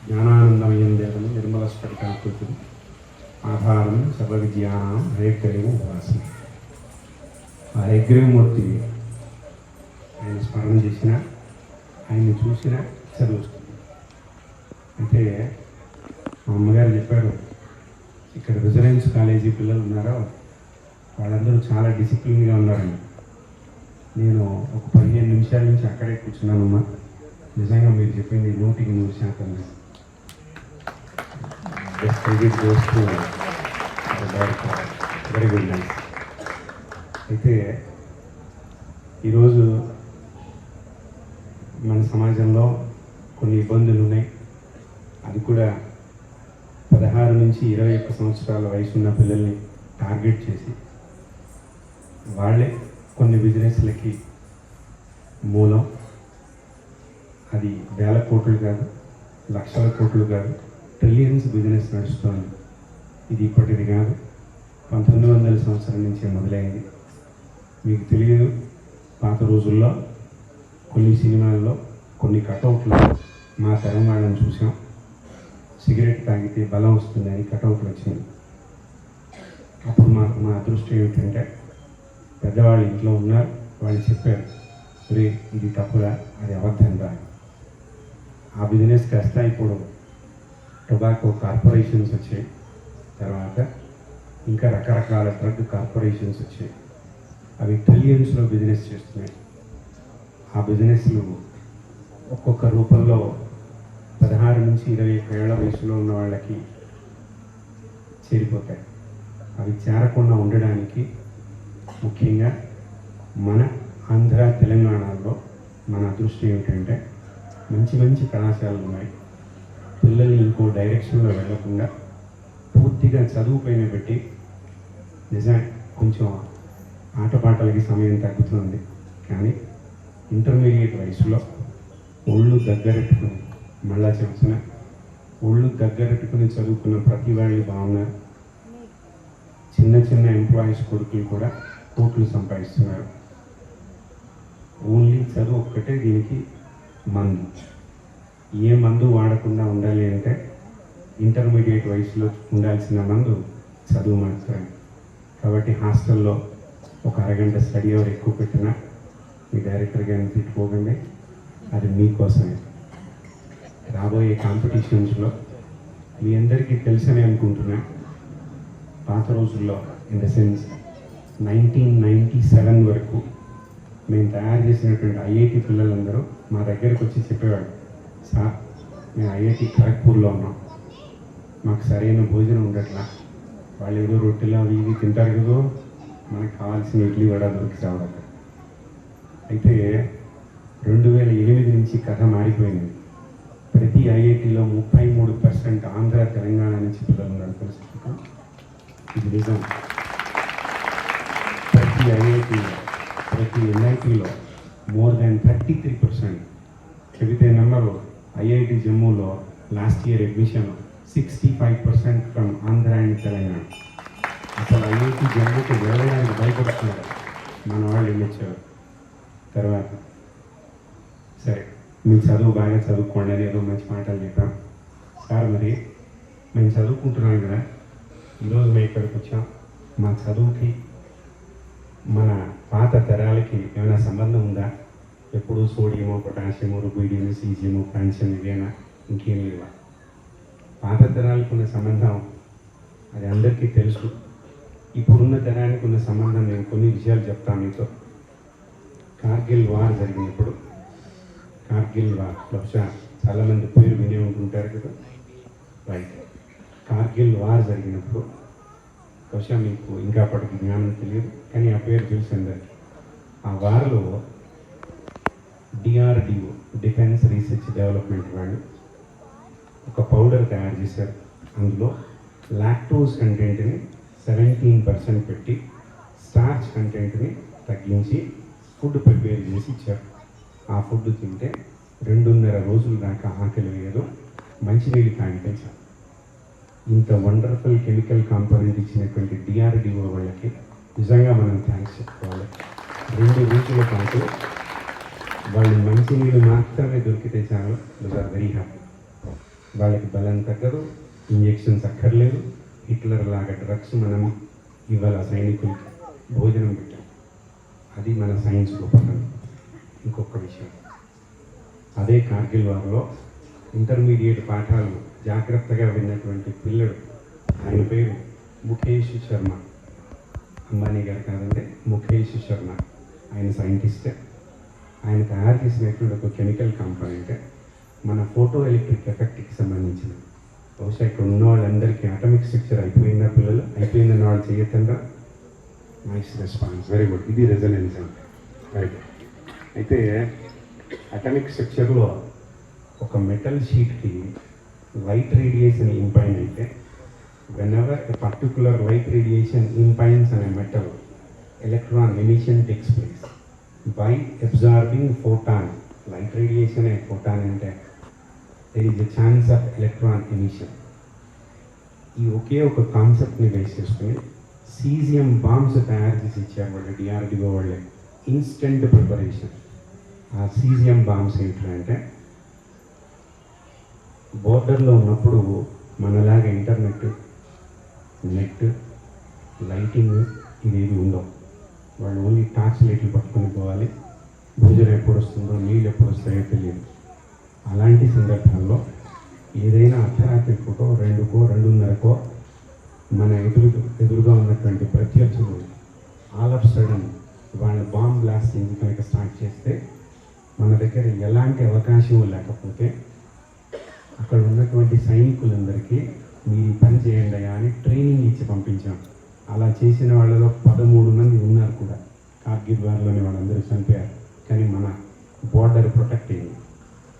జ్ఞానానందమయం దేవం నిర్మల స్ఫటికాకృతి ఆధారం సర్వవిద్యానాం హయగ్రీవం ఉపాసి. ఆ హయగ్రీవమూర్తి ఆయన స్మరణ చేసిన, ఆయన్ని చూసిన చదువుస్తుంది. అయితే మా అమ్మగారు చెప్పారు, ఇక్కడ రెసిడెన్స్ కాలేజీ పిల్లలు ఉన్నారో వాళ్ళందరూ చాలా డిసిప్లిన్గా ఉన్నారండి. నేను ఒక 15 నిమిషాల నుంచి అక్కడే కూర్చున్నానమ్మా. నిజంగా మీరు చెప్పింది 100% వెరీ గుడ్ నైస్. అయితే ఈరోజు మన సమాజంలో కొన్ని ఇబ్బందులు ఉన్నాయి. అది కూడా 16 నుంచి 21 సంవత్సరాల వయసు ఉన్న పిల్లల్ని టార్గెట్ చేసి వాళ్ళే కొన్ని బిజినెస్లకి మూలం. అది వేల కోట్లు కాదు, లక్షల కోట్లు కాదు, ట్రిలియన్స్ బిజినెస్ నడుస్తోంది. ఇది ఇప్పటిది కాదు, 1900 సంవత్సరం నుంచే మొదలైంది. మీకు తెలియదు, పాత రోజుల్లో కొన్ని సినిమాల్లో కొన్ని కటౌట్లు మా తెలంగాణను చూసాం. సిగరెట్ తాగితే బలం వస్తుందని కటౌట్లు వచ్చింది. అప్పుడు మా అదృష్టం ఏమిటంటే పెద్దవాళ్ళు ఇంట్లో ఉన్నారు, వాళ్ళు చెప్పారు, రే ఇది తప్పురా, అది అబద్ధం రా. ఆ బిజినెస్ కాస్త ఇప్పుడు టొబాకో కార్పొరేషన్స్ వచ్చాయి, తర్వాత ఇంకా రకరకాల డ్రగ్ కార్పొరేషన్స్ వచ్చాయి. అవి ట్రిలియన్స్లో బిజినెస్ చేస్తున్నాయి. ఆ బిజినెస్లు ఒక్కొక్క రూపంలో 16 నుంచి 21 ఏళ్ల వయసులో ఉన్న వాళ్ళకి చేరిపోతాయి. అవి చేరకుండా ఉండడానికి ముఖ్యంగా మన ఆంధ్ర తెలంగాణలో మన అదృష్టం ఏమిటంటే మంచి మంచి కళాశాలలు ఉన్నాయి. పిల్లల్ని ఇంకో డైరెక్షన్లో వెళ్ళకుండా పూర్తిగా చదువు పైన పెట్టి, నిజం కొంచెం ఆటపాటలకి సమయం తగ్గుతుంది, కానీ ఇంటర్మీడియట్ వయసులో ఒళ్ళు దగ్గరెట్టుకుని, మళ్ళా చెప్తున్నా, ఒళ్ళు దగ్గరెట్టుకుని చదువుకున్న ప్రతి వాళ్ళు బాగున్నారు. చిన్న చిన్న ఎంప్లాయీస్ కొడుకులు కూడా కోట్లు సంపాదిస్తున్నారు. ఓన్లీ చదువు ఒక్కటే దీనికి మందు. ఏ మందు వాడకుండా ఉండాలి అంటే ఇంటర్మీడియట్ వయసులో ఉండాల్సిన మందు చదువు మాత్రమే. కాబట్టి హాస్టల్లో ఒక అరగంట స్టడీ అవర్ ఎక్కువ పెట్టినా మీ డైరెక్టర్ గారిని తిట్టుకోకండి, అది మీకోసమే. రాబోయే కాంపిటీషన్స్లో మీ అందరికీ తెలుసని అనుకుంటున్నా, పాత రోజుల్లో ఇన్ ద సెన్స్ 1997 వరకు మేము తయారు చేసినటువంటి ఐఐటి పిల్లలందరూ మా దగ్గరకు వచ్చి చెప్పేవాడు, సార్ మేము ఐఐటి ఖరగ్పూర్లో ఉన్నాం, మాకు సరైన భోజనం ఉండట్లా, వాళ్ళు ఏదో రొట్టెలు అవి ఇవి తింటారు కదా, మనకు కావాల్సిన ఇడ్లీ వడ దొరికి రావడం. అయితే 2008 నుంచి కథ మారిపోయింది. ప్రతి ఐఐటిలో 33% ఆంధ్ర తెలంగాణ నుంచి పిల్లలు ఉన్నారు. తెలుసుకుంటాం, ఇది నిజం. ప్రతి ఐఐటిలో, ప్రతి ఎన్ఐటీలో మోర్ దాన్ 33%. చెబితే నెంబరు ఐఐటి జమ్మూలో last year admission 65% from Andhra and Telangana. అసలు ఐఐటి జమ్మూకి వెళ్ళడానికి భయపడుతున్నారు మన వాళ్ళు వెళ్ళొచ్చారు. తర్వాత సరే మీ చదువు బాగా చదువుకోండి అని ఏదో మంచి మాటలు చెప్పాం. సార్ మరి మేము చదువుకుంటున్నాం కదా, ఈరోజు మేము ఇక్కడికి వచ్చాం, మా చదువుకి మన పాత తరాలకి ఏమైనా సంబంధం ఉందా? ఎప్పుడు సోడియము, పొటాషియము, రుబీడియము, సీజియము, కాల్షియం ఇవేనా, ఇంకేం లేవా? పాత తరాలకు ఉన్న సంబంధం అది అందరికీ తెలుసు. ఇప్పుడున్న తరానికి ఉన్న సంబంధం నేను కొన్ని విషయాలు చెప్తాను మీతో. కార్గిల్ వార్ జరిగినప్పుడు, కార్గిల్ వార్ బహుశా చాలామంది పేరు వినే ఉంటుంటారు కదా, రైట్. కార్గిల్ వార్ జరిగినప్పుడు బహుశా మీకు ఇంకా అప్పటికి జ్ఞానం తెలియదు, కానీ ఆ పేరు తెలుసు అందరికీ. ఆ వార్లో డిఆర్డిఓ, డిఫెన్స్ రీసెర్చ్ డెవలప్మెంట్ వాళ్ళు ఒక పౌడర్ తయారు చేశారు. అందులో లాక్టోజ్ కంటెంట్ని 17% పెట్టి స్టార్చ్ కంటెంట్ని తగ్గించి ఫుడ్ ప్రిపేర్ చేసి ఇచ్చారు. ఆ ఫుడ్ తింటే 2.5 రోజుల దాకా ఆకలి వేయదు, మంచినీళ్ళు తాగితే చాలు. ఇంత వండర్ఫుల్ కెమికల్ కాంపోనెంట్ ఇచ్చినటువంటి డిఆర్డిఓ వాళ్ళకి నిజంగా మనం థ్యాంక్స్ చెప్పుకోవాలి. 2 రోజుల పాటు వాళ్ళు మంచినీళ్ళు మాత్రమే దొరికితే చాలు, వీఆర్ వెరీ హ్యాపీ. వాళ్ళకి బలం తగ్గదు, ఇంజెక్షన్స్ అక్కర్లేదు. హిట్లర్ లాగా డ్రగ్స్ మనం ఇవాళ సైనికులకి భోజనం పెట్టాం. అది మన సైన్స్ గొప్పతనం. ఇంకొక విషయం, అదే కార్గిల్ వార్లో ఇంటర్మీడియట్ పాఠాలు జాగ్రత్తగా విన్నటువంటి పిల్లడు, ఆయన పేరు ముఖేష్ శర్మ. అంబానీ గారు కాదంటే ముఖేష్ శర్మ. ఆయన సైంటిస్టే. ఆయన తయారు చేసినటువంటి ఒక కెమికల్ కాంపోనెంట్ మన ఫోటో ఎలక్ట్రిక్ ఎఫెక్ట్కి సంబంధించిన. బహుశా ఇక్కడ ఉన్న వాళ్ళందరికీ అటామిక్ స్ట్రక్చర్ అయిపోయిందా పిల్లలు? అయిపోయిందన్న వాళ్ళు చేయొద్దంతా. Nice response, very good. ఇది రెజనెన్స్ అంటే రైట్. అయితే అటామిక్ స్ట్రక్చర్లో ఒక మెటల్ షీట్కి లైట్ రేడియేషన్ ఇంపైన్ అయితే, whenever a particular light radiation impines on a metal, electron emission takes place by absorbing photon. Light radiation a photon ante there is a chance of electron emission. ఈ ఒకే ఒక కాన్సెప్ట్ని base చేసుకుని caesium bombs తయారు చేసి ఇచ్చారు వాళ్ళు, DRDO వాళ్ళే. Instant preparation. ఆ సీజియం బాంబ్స్ ఏంటంటే బోర్డర్లో ఉన్నప్పుడు మనలాగా ఇంటర్నెట్, నెట్, లైటింగ్ ఇవేవి ఉండవు. వాళ్ళు ఓన్లీ టార్చ్ లైట్లు పట్టుకొని పోవాలి. భోజనం ఎప్పుడు వస్తుందో, నీళ్ళు ఎప్పుడు వస్తాయో తెలియదు. అలాంటి సందర్భంలో ఏదైనా అర్ధరాత్రి పూటో 2కో 2:30కో మన ఎదురుగా ఉన్నటువంటి ప్రత్యర్థులు ఆల్ ఆఫ్ సడన్ వాళ్ళ బాంబ్ బ్లాస్టింగ్ కనుక స్టార్ట్ చేస్తే, మన దగ్గర ఎలాంటి అవకాశం లేకపోతే అక్కడ ఉన్నటువంటి సైనికులందరికీ మీరు పని చేయండి అని ట్రైనింగ్ ఇచ్చి పంపించాం. అలా చేసిన వాళ్ళలో 13 మంది ఉన్నారు కూడా. కార్గిల్ వార్లోనే వాళ్ళందరూ చనిపోయారు. కానీ మన బోర్డర్ ప్రొటెక్ట్ అయ్యింది.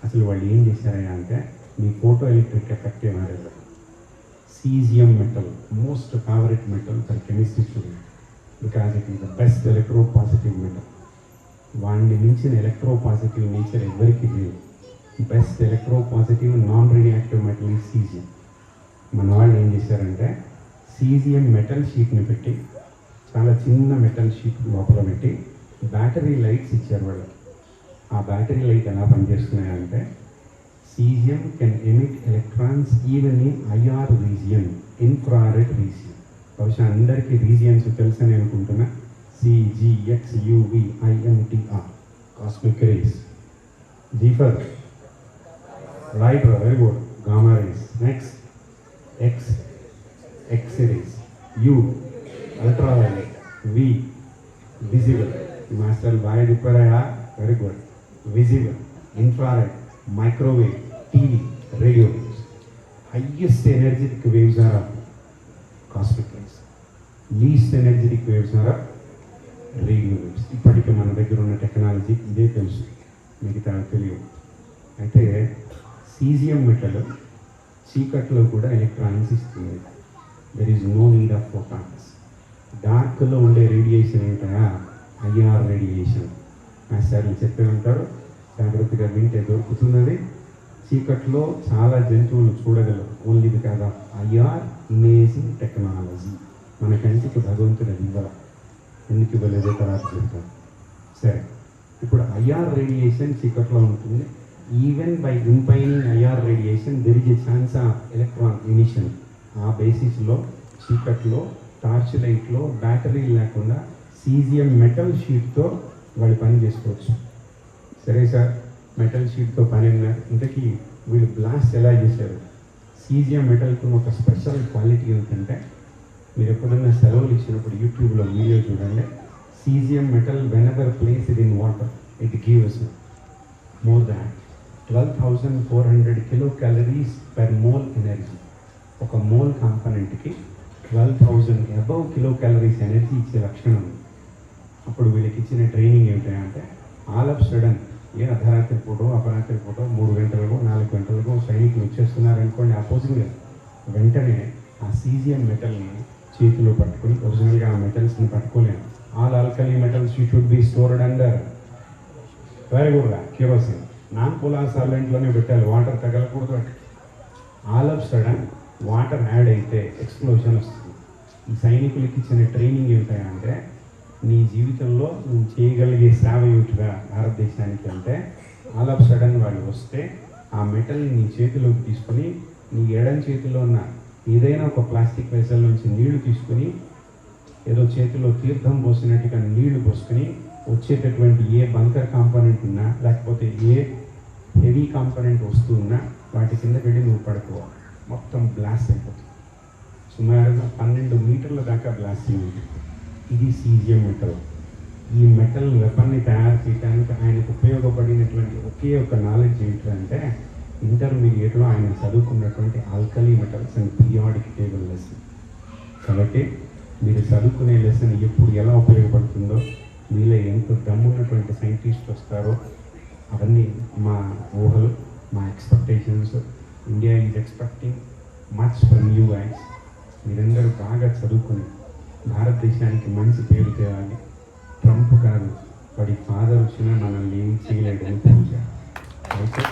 అసలు వాళ్ళు ఏం చేశారయ్యా అంటే, మీ ఫోటో ఎలక్ట్రిక్ ఎఫెక్ట్ ఏమారు caesium metal, most favourite metal for chemistry student, because it is the best electro positive metal. వాడిని మించిన ఎలక్ట్రో పాజిటివ్ నేచర్ ఎవరికి లేదు. Best electro positive non radioactive metal ఈ సీజియం. మన వాళ్ళు ఏం చేశారంటే, సీజియం మెటల్ షీట్ని పెట్టి, చాలా చిన్న మెటల్ షీట్ లోపల పెట్టి బ్యాటరీ లైట్స్ ఇచ్చారు వాళ్ళు. ఆ బ్యాటరీ లైట్ ఎలా పనిచేస్తున్నాయంటే, cesium can emit electrons even in IR region, infrared region. బహుశా అందరికీ రీజియన్స్ తెలుసని అనుకుంటున్నా. CGXUVINTR, cosmic race. G for light, very good, gamma rays. Next, X-rays. U, ultraviolet. V, visible. Master బాగా చెప్పారా? Very good. Visible, infrared, microwave, TV, radio waves. Highest energetic waves are of cosmic rays. Least energetic waves are of radio waves. ఇప్పటికీ మన దగ్గర ఉన్న technology ఇదే తెలుసు, మిగతా తెలియదు. అయితే సీజియం మెటల్ చీకట్లో కూడా ఎలక్ట్రాన్స్ ఇస్తుంది. There is no need of photons. డార్క్లో ఉండే రేడియేషన్ ఏంటా? IR radiation. మాస్టర్లు చెప్పే ఉంటారు, జాగ్రత్తగా వింటే దొరుకుతున్నది. చీకట్లో చాలా జంతువులు చూడగలరు, only because of IR imaging technology. మన కంటికి భగవంతుడు అది ఇవ్వాలి. ఎందుకు ఇవ్వలేదో తర్వాత చెప్తాను. సరే, ఇప్పుడు ఐఆర్ రేడియేషన్ చీకట్లో ఉంటుంది. Even by impinging IR radiation there is a chance of electron emission. ఆ బేసిస్లో చీకట్లో టార్చ్ లైట్లో బ్యాటరీ లేకుండా సీజియం మెటల్ షీట్తో వాళ్ళు పని చేసుకోవచ్చు. సరే సార్, మెటల్ షీట్తో పని అన్నారు. ఇంతకీ వీళ్ళు బ్లాస్ట్ ఎలా చేశారు? సీజియం మెటల్కి ఒక స్పెషల్ క్వాలిటీ ఏంటంటే, మీరు ఎప్పుడైనా సెలవులు ఇచ్చినప్పుడు యూట్యూబ్లో వీడియో చూడండి. Caesium metal whenever placed in water it gives more than 12,400 kilo calories per mole energy. ఒక మోల్ కాంపనెంట్కి 12,000 అబవ్ కిలో క్యాలరీస్ ఎనర్జీ ఇచ్చే లక్షణం ఉంది. అప్పుడు వీళ్ళకి ఇచ్చిన ట్రైనింగ్ ఏమిటంటే, ఆల్ ఆఫ్ సడన్ ఏ అర్ధరాత్రి పూటో అపరాత్రి పూటో 3 గంటలకో 4 గంటలకో సైనికులు వచ్చేస్తున్నారనుకోండి, అపోజింగ్గా వెంటనే ఆ సీజియం మెటల్ని చేతిలో పట్టుకొని, ఒరిజినల్గా ఆ మెటల్స్ని పట్టుకోలేము. All alkali metals you should be stored under very గుడ్గా కెరోసిన్. నాన్ పోలార్ సాల్వెంట్లోనే పెట్టాలి, వాటర్ తగలకూడదు. All of sudden water add అయితే ఎక్స్ప్లోషన్ వస్తుంది. ఈ సైనికులకి ఇచ్చిన ట్రైనింగ్ ఏంటంటే, నీ జీవితంలో నువ్వు చేయగలిగే సేవ ఏమిటిగా భారతదేశానికి అంటే, ఆల్ ఆఫ్ సడన్ వాళ్ళు వస్తే ఆ మెటల్ని నీ చేతిలోకి తీసుకొని నీ ఎడం చేతిలో ఉన్న ఏదైనా ఒక ప్లాస్టిక్ వెసల్ నుంచి నీళ్లు తీసుకుని ఏదో చేతిలో తీర్థం పోసినట్టుగా నీళ్లు పోసుకొని వచ్చేటటువంటి ఏ బంకర్ కాంపోనెంట్ ఉన్నా లేకపోతే ఏ హెవీ కాంపోనెంట్ వస్తూ ఉన్నా వాటి కిందకి వెళ్ళి నువ్వు పడుకోవాలి. మొత్తం బ్లాస్ట్ అయిపోతుంది. సుమారుగా 12 మీటర్ల దాకా బ్లాస్టింగ్ ఉంది. ఇది సీజియం మెటల్. ఈ మెటల్ వెపన్ని తయారు చేయడానికి ఆయనకు ఉపయోగపడినటువంటి ఒకే ఒక నాలెడ్జ్ ఏంటంటే ఇంటర్మీడియట్లో ఆయన చదువుకున్నటువంటి alkali metals and periodic table lesson. కాబట్టి మీరు చదువుకునే లెసన్ ఎప్పుడు ఎలా ఉపయోగపడుతుందో, మీలో ఎంత దమ్మున్నటువంటి సైంటిస్ట్ వస్తారో అవన్నీ మా ఊహలు, మా expectations. India is expecting much from you guys. మీరందరూ బాగా చదువుకుని భారతదేశానికి మంచి పేరు తేవాలి. ట్రంప్ కాదు, వాడి ఫాదర్ వచ్చినా మనల్ని ఏం చేయలేడని పూజ. అయితే